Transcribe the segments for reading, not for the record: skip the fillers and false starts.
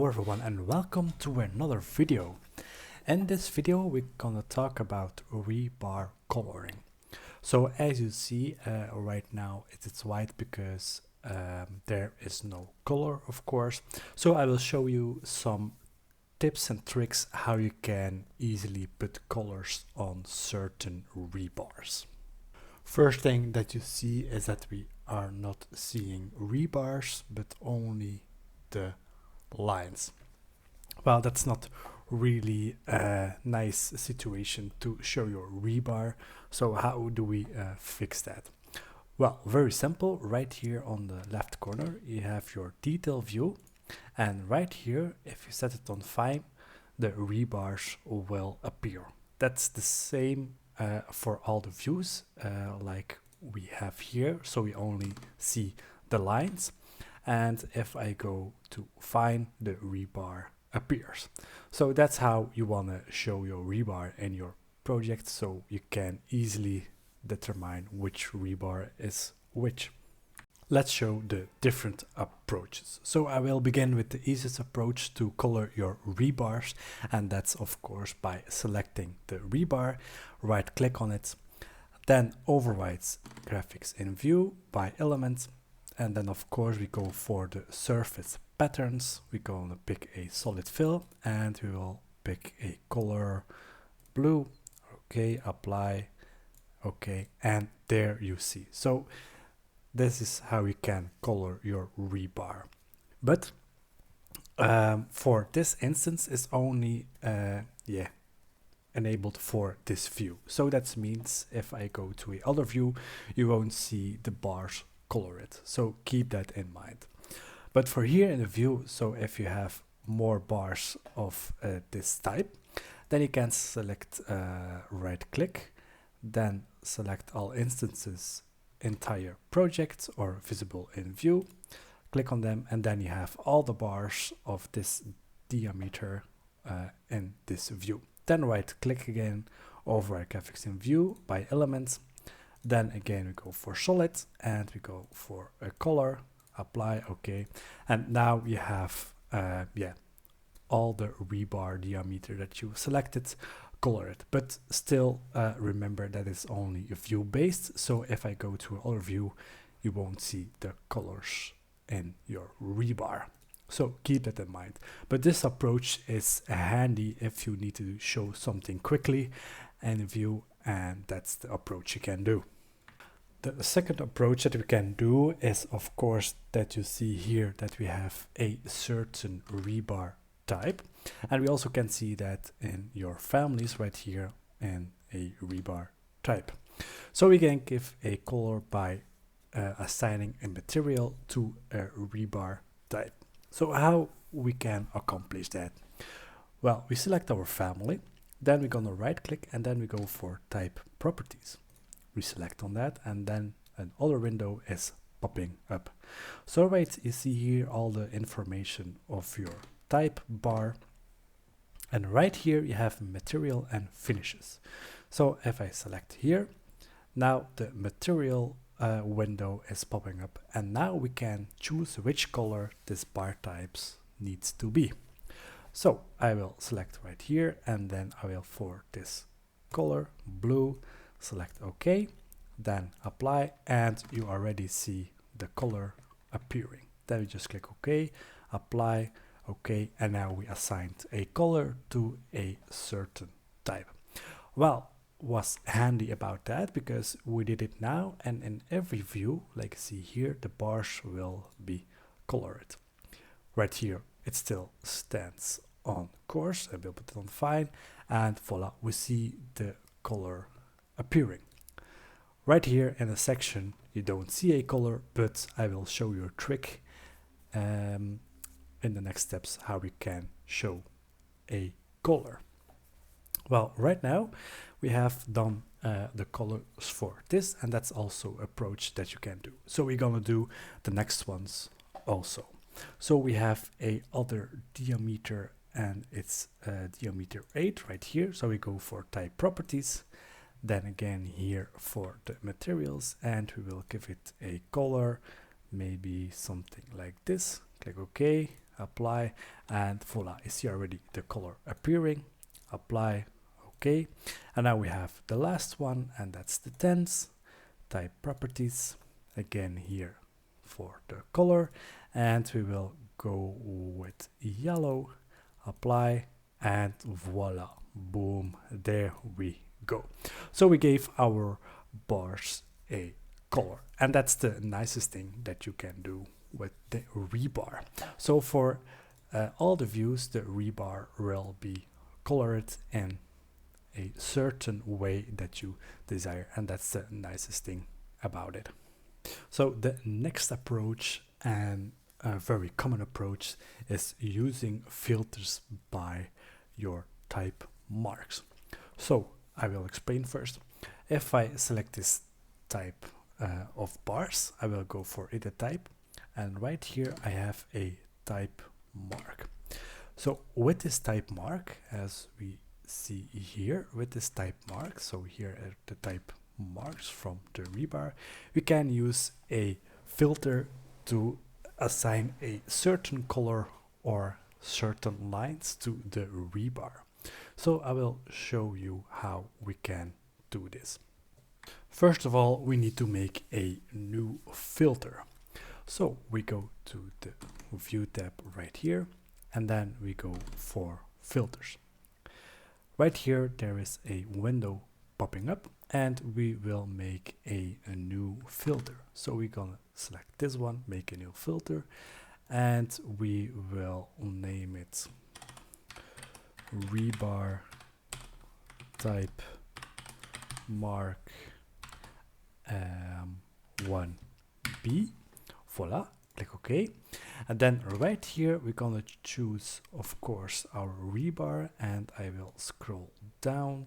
Hello everyone and welcome to another video. In this video we're gonna talk about rebar coloring. So as you see right now it's white because there is no color, of course. So I will show you some tips and tricks how you can easily put colors on certain rebars. First thing that you see is that we are not seeing rebars but only the lines. Well, that's not really a nice situation to show your rebar. So how do we fix that? Well, very simple. Right here on the left corner you have your detail view, and right here if you set it on 5 the rebars will appear. That's the same for all the views like we have here, so we only see the lines. And if I go to fine, the rebar appears. So that's how you want to show your rebar in your project, so you can easily determine which rebar is which. Let's show the different approaches. So I will begin with the easiest approach to color your rebars, and that's of course by selecting the rebar, right click on it, then override graphics in view by element. And then of course we go for the surface patterns. We're going to pick a solid fill and we will pick a color blue. Okay, apply. Okay, and there you see. So this is how you can color your rebar. But for this instance it's only enabled for this view. So that means if I go to a other view you won't see the bars color it, so keep that in mind. But for here in the view, so if you have more bars of this type, then you can select right click, then select all instances, entire project or visible in view, click on them, and then you have all the bars of this diameter in this view. Then right click again, override graphics in view by elements. Then again we go for solid and we go for a color, apply, okay. And now you have all the rebar diameter that you selected, color it. But still remember that it's only a view based, so if I go to another view you won't see the colors in your rebar. So keep that in mind. But this approach is handy if you need to show something quickly in a view, and that's the approach you can do. The second approach that we can do is of course that you see here that we have a certain rebar type, and we also can see that in your families right here in a rebar type. So we can give a color by assigning a material to a rebar type. So how we can accomplish that? Well, we select our family, then we're gonna right click and then we go for type properties. We select on that and then another window is popping up. So right, you see here all the information of your type bar, and right here you have material and finishes. So if I select here, now the material window is popping up, and now we can choose which color this bar types needs to be. So I will select right here and then I will for this color blue, select OK, then apply, and you already see the color appearing. Then we just click OK, apply, OK, and now we assigned a color to a certain type. Well, what's handy about that, because we did it now, and in every view, like see here, the bars will be colored. Right here it still stands on course. I will put it on fine, and voila, we see the color appearing. Right here in the section you don't see a color, but I will show you a trick in the next steps how we can show a color. Well, right now we have done the colors for this, and that's also approach that you can do. So we're gonna do the next ones also. So we have a other diameter, and it's diameter 8 right here. So we go for type properties, then again here for the materials, and we will give it a color, maybe something like this. Click OK, apply, and voila, you see already the color appearing. Apply, okay. And now we have the last one, and that's the tense. Type properties, again here for the color, and we will go with yellow, apply, and voila, boom, there we go. So we gave our bars a color, and that's the nicest thing that you can do with the rebar. So for all the views, the rebar will be colored in a certain way that you desire, and that's the nicest thing about it. So the next approach, and a very common approach, is using filters by your type marks. So I will explain first. If I select this type of bars, I will go for edit type, and right here I have a type mark. So with this type mark, as we see here, with this type mark, so here are the type marks from the rebar, we can use a filter to assign a certain color or certain lines to the rebar. So I will show you how we can do this. First of all, we need to make a new filter. So we go to the view tab right here, and then we go for filters. Right here there is a window popping up, and we will make a new filter. So we're gonna select this one, make a new filter, and we will name it rebar type mark 1B. Voila, click OK. And then right here we're gonna choose, of course, our rebar, and I will scroll down.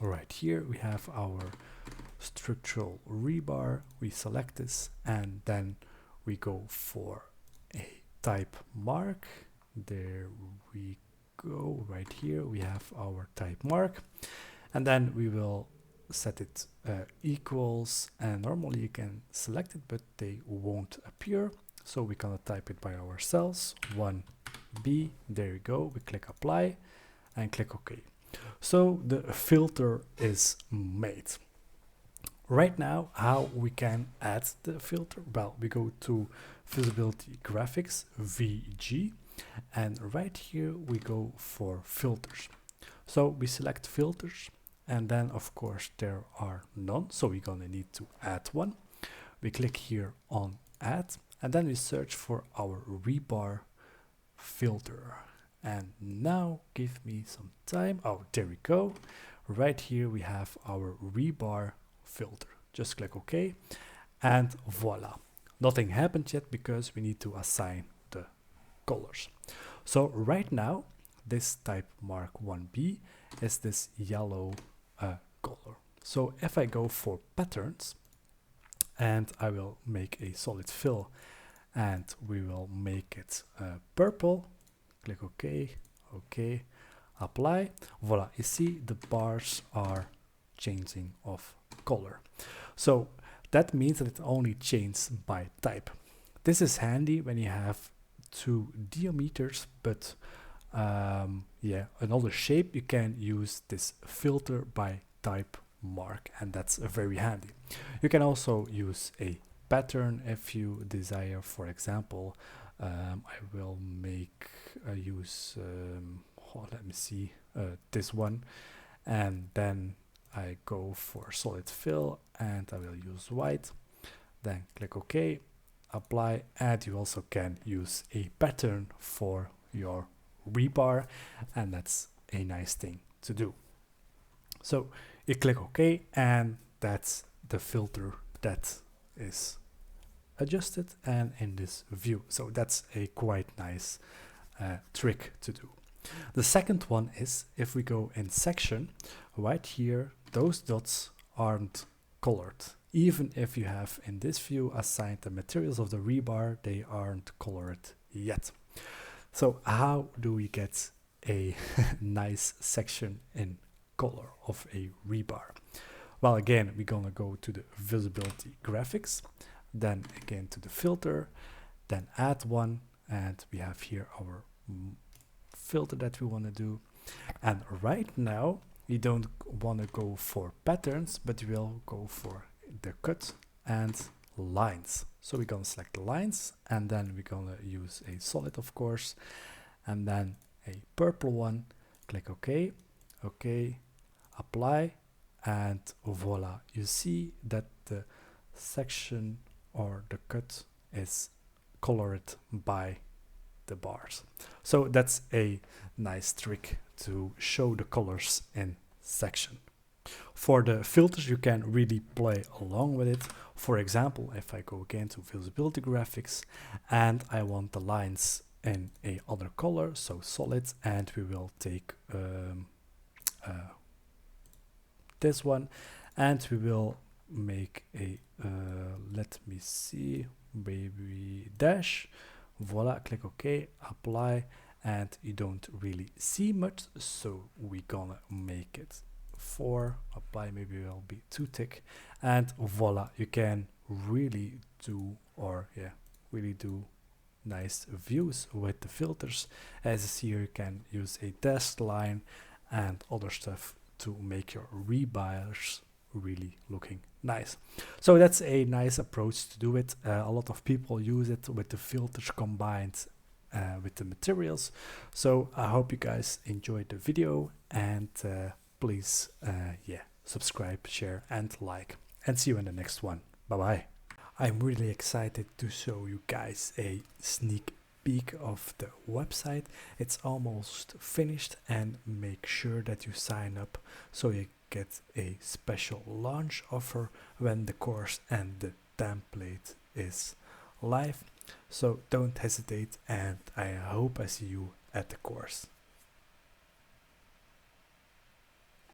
Right here we have our structural rebar. We select this, and then we go for a type mark. There we go. Right here we have our type mark, and then we will set it equals, and normally you can select it but they won't appear, so we're gonna type it by ourselves, 1B. There you go. We click apply and click OK. So the filter is made. Right now, how we can add the filter? Well, we go to visibility graphics, VG, and right here we go for filters. So we select filters, and then of course there are none, so we're gonna need to add one. We click here on add, and then we search for our rebar filter. And now give me some time. Oh, there we go. Right here we have our rebar filter. Just click OK, and voila. Nothing happened yet because we need to assign the colors. So right now this type mark 1B is this yellow color. So if I go for patterns, and I will make a solid fill, and we will make it purple, click OK, OK, apply, voila. You see the bars are changing of color. So that means that it only changes by type. This is handy when you have two diameters, but yeah, another shape, you can use this filter by type mark, and that's very handy. You can also use a pattern if you desire. For example, I will make use let me see, this one, and then I go for solid fill, and I will use white, then click OK, apply, and you also can use a pattern for your rebar, and that's a nice thing to do. So you click OK, and that's the filter that is adjusted and in this view. So that's a quite nice trick to do. The second one is if we go in section, right here, those dots aren't colored. Even if you have in this view assigned the materials of the rebar, they aren't colored yet. So how do we get a nice section in color of a rebar? Well, again, we're gonna go to the visibility graphics, then again to the filter, then add one, and we have here our filter that we want to do. And right now we don't want to go for patterns, but we'll go for the cut and lines. So we're going to select the lines, and then we're going to use a solid, of course, and then a purple one. Click OK, OK, apply, and voila, you see that the section or the cut is colored by the bars. So that's a nice trick to show the colors in section. For the filters, you can really play along with it. For example, if I go again to visibility graphics and I want the lines in a other color, so solid, and we will take this one, and we will make a let me see, baby dash. Voila, click OK, apply, and you don't really see much, so we're gonna make it 4, apply, maybe it will be too thick, and voila, you can really do, or yeah, really do nice views with the filters. As you see here, you can use a dashed line and other stuff to make your rebars really looking nice. So that's a nice approach to do it. A lot of people use it with the filters combined with the materials. So I hope you guys enjoyed the video, and please subscribe, share and like, and see you in the next one. Bye bye. I'm really excited to show you guys a sneak peek of the website. It's almost finished, and make sure that you sign up so you get a special launch offer when the course and the template is live. So don't hesitate, and I hope I see you at the course.